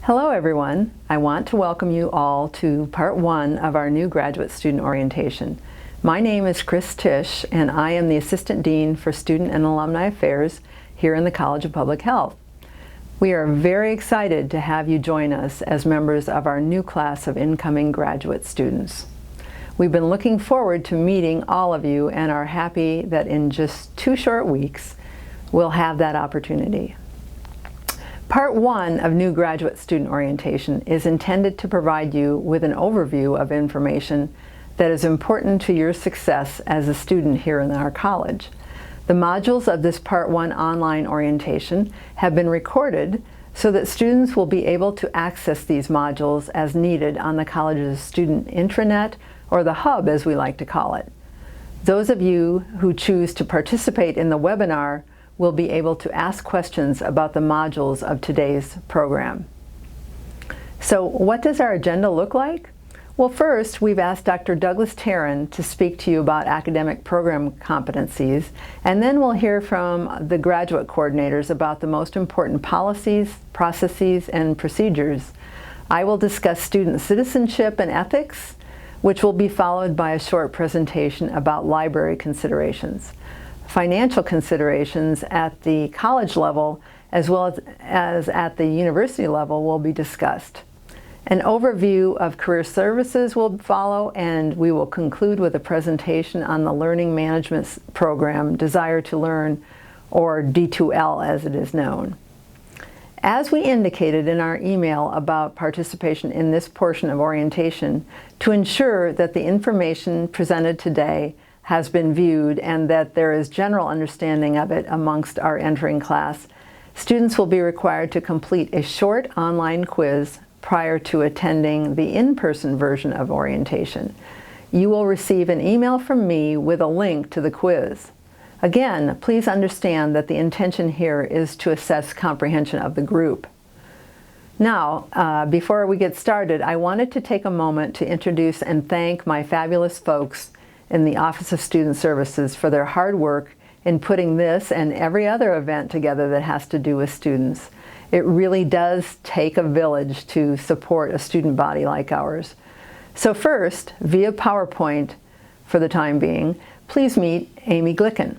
Hello everyone. I want to welcome you all to part one of our new graduate student orientation. My name is Tisch and I am the Assistant Dean for Student and Alumni Affairs here in the College of Public Health. We are very excited to have you join us as members of our new class of incoming graduate students. We've been looking forward to meeting all of you and are happy that in just 2 short weeks we'll have that opportunity. Part one of new graduate student orientation is intended to provide you with an overview of information that is important to your success as a student here in our college. The modules of this part one online orientation have been recorded so that students will be able to access these modules as needed on the college's student intranet, or the hub as we like to call it. Those of you who choose to participate in the webinar will be able to ask questions about the modules of today's program. So what does our agenda look like? Well, first, we've asked Dr. Douglas Tearne to speak to you about academic program competencies, and then we'll hear from the graduate coordinators about the most important policies, processes, and procedures. I will discuss student citizenship and ethics, which will be followed by a short presentation about library considerations. Financial considerations at the college level as well as at the university level will be discussed. An overview of career services will follow, and we will conclude with a presentation on the Learning Management Program Desire to Learn, or D2L as it is known. As we indicated in our email about participation in this portion of orientation, to ensure that the information presented today has been viewed and that there is general understanding of it amongst our entering class, students will be required to complete a short online quiz prior to attending the in-person version of orientation. You will receive an email from me with a link to the quiz. Again, please understand that the intention here is to assess comprehension of the group. Now, before we get started, I wanted to take a moment to introduce and thank my fabulous folks in the Office of Student Services for their hard work in putting this and every other event together that has to do with students. It really does take a village to support a student body like ours. So first, via PowerPoint for the time being, please meet Amy Glicken.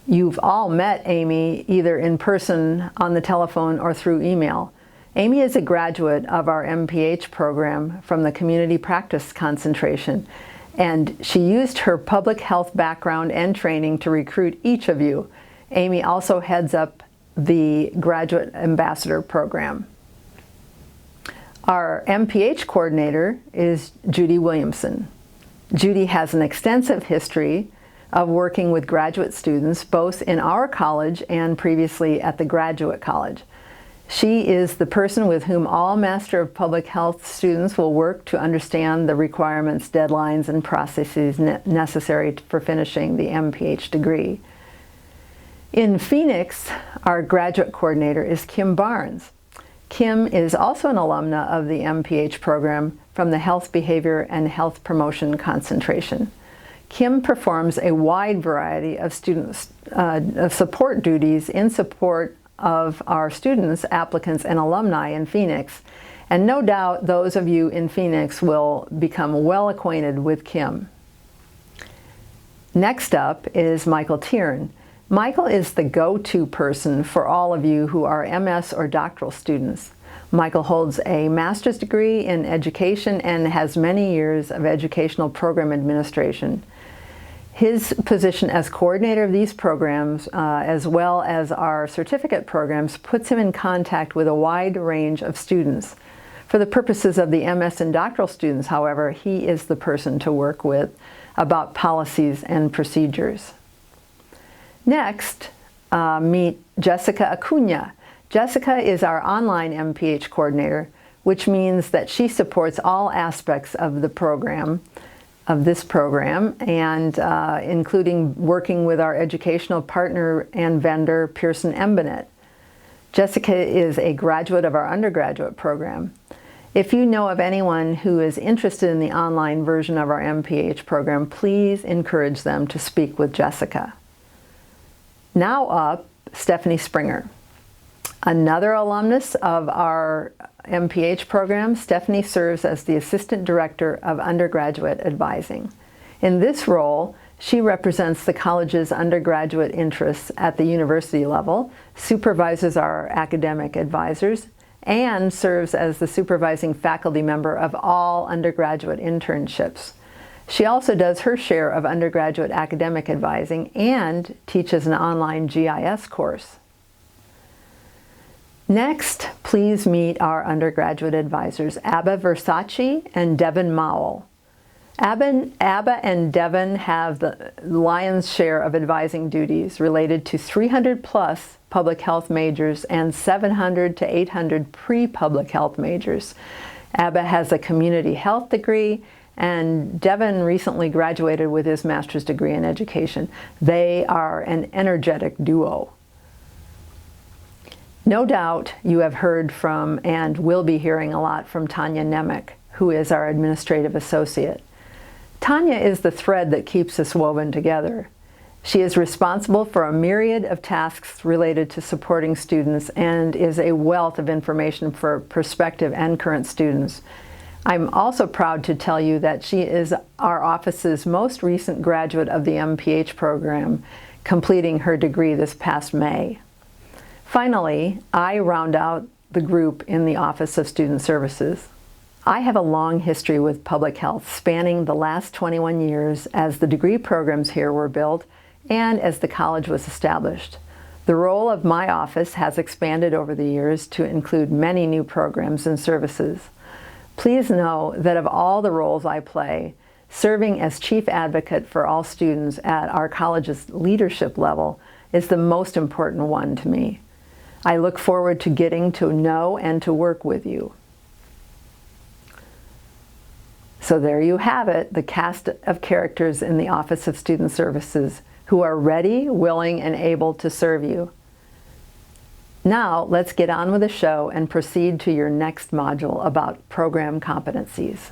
You've all met Amy either in person, on the telephone, or through email. Amy is a graduate of our MPH program from the Community Practice concentration, and she used her public health background and training to recruit each of you. Amy also heads up the Graduate Ambassador program. Our MPH coordinator is Judy Williamson. Judy has an extensive history of working with graduate students both in our college and previously at the Graduate College. She is the person with whom all Master of Public Health students will work to understand the requirements, deadlines, and processes necessary for finishing the MPH degree. In Phoenix, our graduate coordinator is Kim Barnes. Kim is also an alumna of the MPH program from the Health Behavior and Health Promotion concentration. Kim performs a wide variety of support duties in support of our students, applicants, and alumni in Phoenix. And no doubt those of you in Phoenix will become well acquainted with Kim. Next up is Michael Tearne. Michael is the go-to person for all of you who are MS or doctoral students. Michael holds a master's degree in education and has many years of educational program administration. His position as coordinator of these programs, as well as our certificate programs, puts him in contact with a wide range of students. For the purposes of the MS and doctoral students, however, he is the person to work with about policies and procedures. Next, meet Jessica Acuña. Jessica is our online MPH coordinator, which means that she supports all aspects of the program, of this program, and including working with our educational partner and vendor, Pearson Embinet. Jessica is a graduate of our undergraduate program. If you know of anyone who is interested in the online version of our MPH program, please encourage them to speak with Jessica. Now up, Stephanie Springer. Another alumnus of our MPH program, Stephanie serves as the Assistant Director of Undergraduate Advising. In this role, she represents the college's undergraduate interests at the university level, supervises our academic advisors, and serves as the supervising faculty member of all undergraduate internships. She also does her share of undergraduate academic advising and teaches an online GIS course. Next, please meet our undergraduate advisors, Abba Versace and Devon Moule. Abba and Devon have the lion's share of advising duties related to 300 plus public health majors and 700 to 800 pre-public health majors. Abba has a community health degree, and Devon recently graduated with his master's degree in education. They are an energetic duo. No doubt you have heard from and will be hearing a lot from Tanya Nemec, who is our administrative associate. Tanya is the thread that keeps us woven together. She is responsible for a myriad of tasks related to supporting students and is a wealth of information for prospective and current students. I'm also proud to tell you that she is our office's most recent graduate of the MPH program, completing her degree this past May. Finally, I round out the group in the Office of Student Services. I have a long history with public health, spanning the last 21 years as the degree programs here were built and as the college was established. The role of my office has expanded over the years to include many new programs and services. Please know that of all the roles I play, serving as chief advocate for all students at our college's leadership level is the most important one to me. I look forward to getting to know and to work with you. So there you have it, the cast of characters in the Office of Student Services who are ready, willing, and able to serve you. Now, let's get on with the show and proceed to your next module about program competencies.